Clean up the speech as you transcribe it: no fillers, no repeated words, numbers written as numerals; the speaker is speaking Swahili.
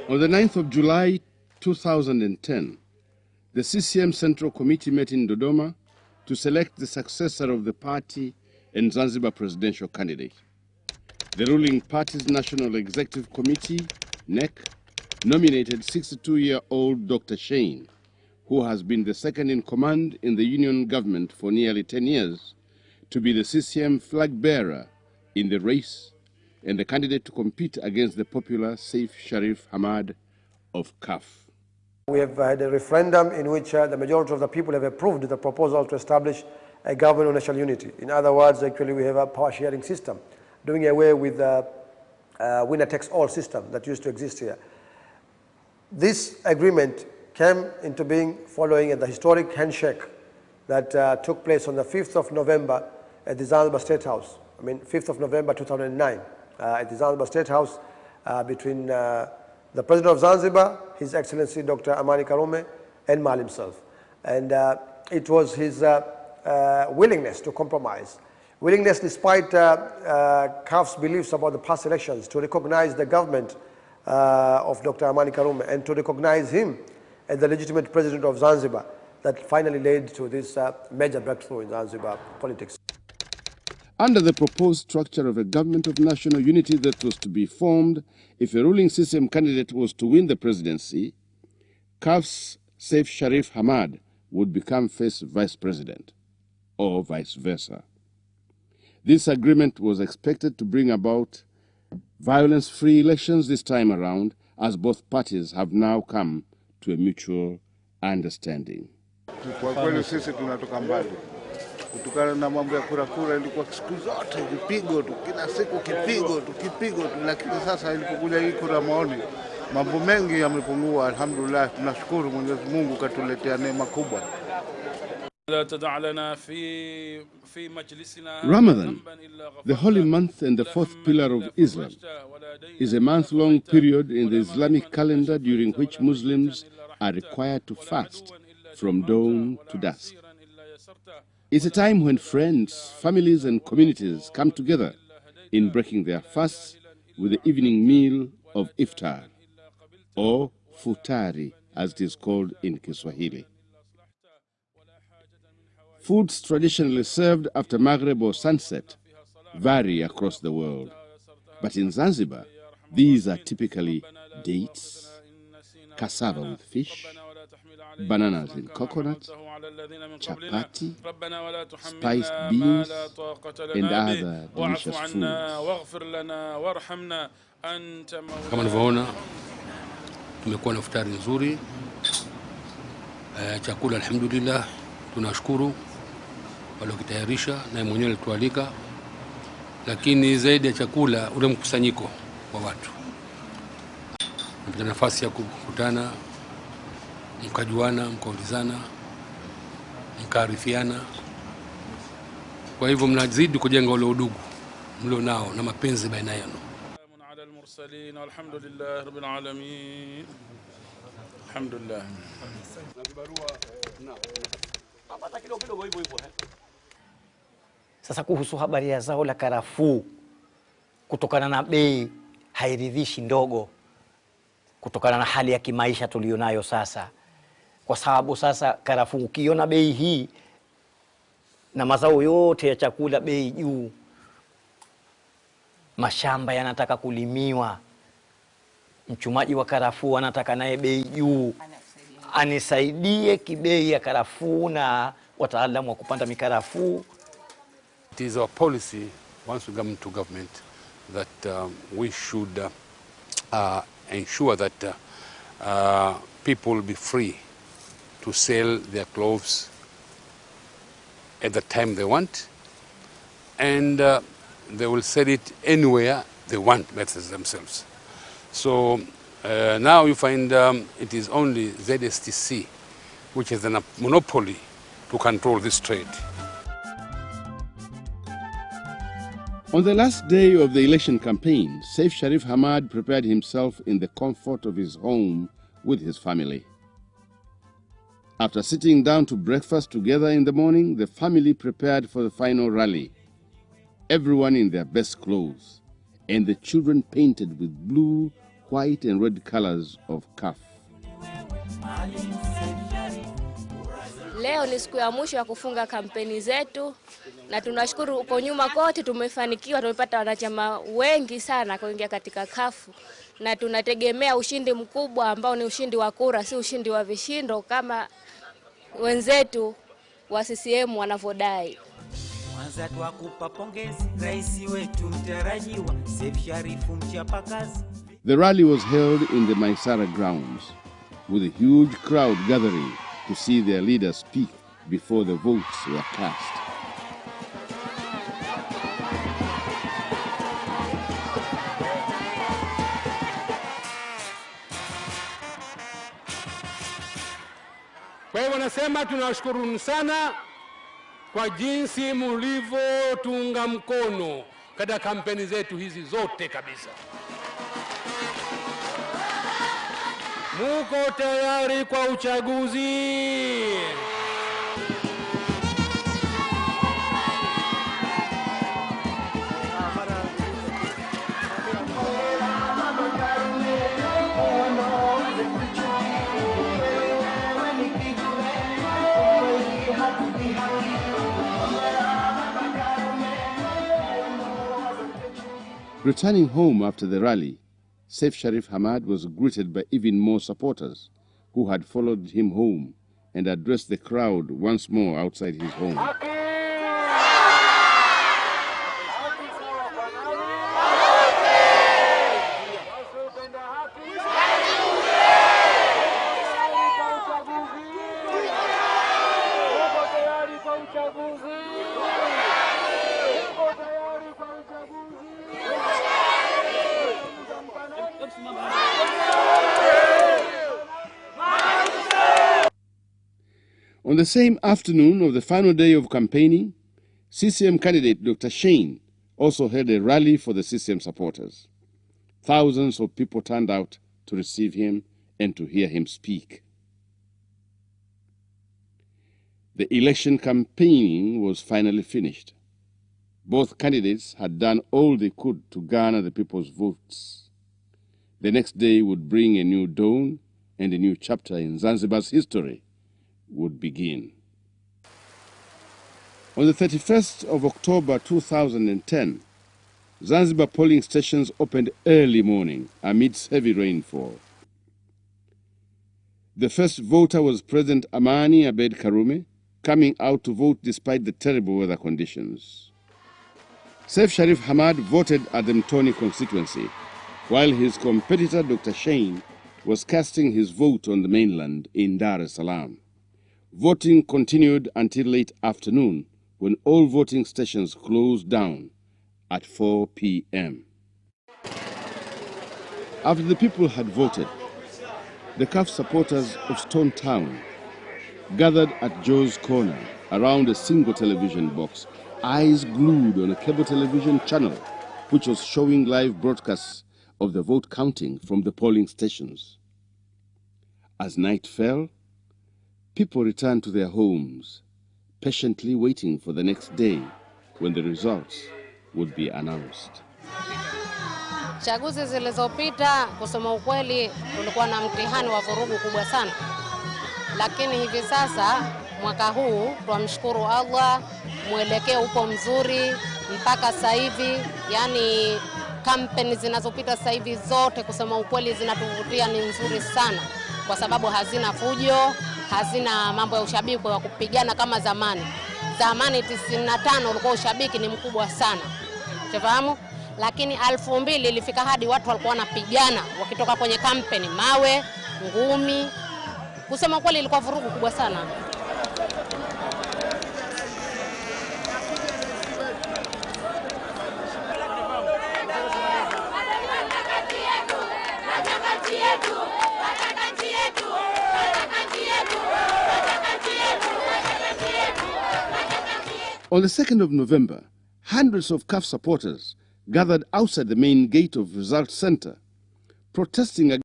On the 9th of July 2010, the CCM Central Committee met in Dodoma to select the successor of the party and Zanzibar presidential candidate. The ruling party's National Executive Committee, NEC, nominated 62-year-old Dr. Shein, who has been the second in command in the union government for nearly 10 years, to be the CCM flag bearer in the race and the candidate to compete against the popular Seif Sharif Hamad of CAF. We have had a referendum in which the majority of the people have approved the proposal to establish a government of national unity. In other words, actually we have a power sharing system, doing away with the winner-takes-all system that used to exist here. This agreement came into being following the historic handshake that took place on the 5th of November at the Zanzibar State House. 5th of November 2009 at the Zanzibar State House between the President of Zanzibar, His Excellency Dr. Amani Karume, and Maalim Seif. And it was his willingness to compromise, willingness despite CAF's beliefs about the past elections to recognize the government of Dr. Amani Karume and to recognize him as the legitimate president of Zanzibar that finally led to this major breakthrough in Zanzibar politics. Under the proposed structure of a government of national unity that was to be formed if a ruling CCM candidate was to win the presidency, CAF's Seif Sharif Hamad would become first vice president, or vice versa. This agreement was expected to bring about violence-free elections this time around, as both parties have now come to a mutual understanding. Kwa kweli sisi tunatoka mbali. Kutokana na mambo ya kura ilikuwa siku zote vipigo tu, kila siku kipigo tu, lakini sasa ilipokuja hii kura maoni, mambo mengi yamepungua. Alhamdulillah, tunashukuru Mwenyezi Mungu katuletea neema kubwa. Ramadan, the holy month and the fourth pillar of Islam, is a month-long period in the Islamic calendar during which Muslims are required to fast from dawn to dusk. It's a time when friends, families, and communities come together in breaking their fasts with the evening meal of iftar, or futari, as it is called in Kiswahili. Foods traditionally served after Maghrib or sunset vary across the world, but in Zanzibar, these are typically dates, cassava with fish, bananas in coconut, chapati, spiced beans, and other delicious foods. Kama unavyoona, tumekuwa na iftari nzuri. Chakula alhamdulillah, tunashukuru waliokitayarisha na mwenyewe alitualika, lakini zaidi ya chakula ule mkusanyiko wa watu. Mpata nafasi ya kukutana, mkajuana, mkaulizana, mkaarifiana. Kwa hivyo mnazidi kujenga ule udugu mlio nao na mapenzi baina yenu. Alhamdulillah rabbil alamin. Alhamdulillah. Sasa kuhusu habari ya zao la karafuu, kutokana na bei hairidhishi ndogo, kutokana na hali ya kimaisha tulionayo sasa. Kwa sababu sasa karafuu ukiona bei hii na mazao yote ya chakula bei juu, mashamba yanataka kulimiwa, mchumaji wa karafuu anataka naye bei juu, anisaidie kibei ya karafuu na wataalamu wa kupanda mikarafuu. It is our policy, once we come to government, that we should ensure that people will be free to sell their clothes at the time they want, and they will sell it anywhere they want, betters themselves. So now you find it is only ZSTC which has a monopoly to control this trade. On the last day of the election campaign, Seif Sharif Hamad prepared himself in the comfort of his home with his family. After sitting down to breakfast together in the morning, the family prepared for the final rally. Everyone in their best clothes, and the children painted with blue, white and red colors of CUF. Leo ni siku ya mwisho ya kufunga kampeni zetu na tunashukuru uko nyuma kote tumefanikiwa, tumepata wanachama wengi sana kuingia katika CUF na tunategemea ushindi mkubwa ambao ni ushindi wa kura, si ushindi wa vishindo kama wenzetu wa CCM wanavodai. Kwanza tuwakupa pongezi rais wetu mtarajiwa Seif Sharif mchapakazi. The rally was held in the Maisara grounds with a huge crowd gathering to see their leader speak before the votes were cast. Kwa hivyo nasema tunawashukuru sana kwa jinsi mlivyotuunga mkono katika kampeni zetu hizi zote kabisa. Muko tayari kwa uchaguzi? Returning home after the rally, Seif Sharif Hamad was greeted by even more supporters who had followed him home and addressed the crowd once more outside his home. On the same afternoon of the final day of campaigning, CCM candidate Dr. Shein also held a rally for the CCM supporters. Thousands of people turned out to receive him and to hear him speak. The election campaigning was finally finished. Both candidates had done all they could to garner the people's votes. The next day would bring a new dawn, and a new chapter in Zanzibar's history would begin. On the 31st of October 2010, Zanzibar polling stations opened early morning amidst heavy rainfall. The first voter was President Amani Abeid Karume, coming out to vote despite the terrible weather conditions. Seif Sharif Hamad voted at the Mtoni constituency, while his competitor Dr. Shein was casting his vote on the mainland in Dar es Salaam. Voting continued until late afternoon, when all voting stations closed down at 4 p.m. After the people had voted, the CUF supporters of Stone Town gathered at Joe's Corner around a single television box, eyes glued on a cable television channel which was showing live broadcasts of the vote counting from the polling stations. As night fell, people returned to their homes, patiently waiting for the next day when the results would be announced. Chaguzi zilizopita kusema ukweli tulikuwa na mtihani wa vurugu kubwa sana. Lakini hivi sasa mwaka huu tunamshukuru Allah, mwelekeo upo mzuri mpaka sasa hivi, yani kampeni zinazopita sasa hivi zote kusema ukweli zinatuvutia, ni nzuri sana kwa sababu hazina fujo, hazina mambo ya ushabiki wa kupigana kama zamani. Zamani 95 ulikuwa ushabiki ni mkubwa sana. Unafahamu? Lakini 2000 ilifika hadi watu walikuwa wanapigana wakitoka kwenye kampeni, mawe, ngumi. Kusema kweli ilikuwa vurugu kubwa sana. On the 2nd of November, hundreds of CUF supporters gathered outside the main gate of Result Center, protesting against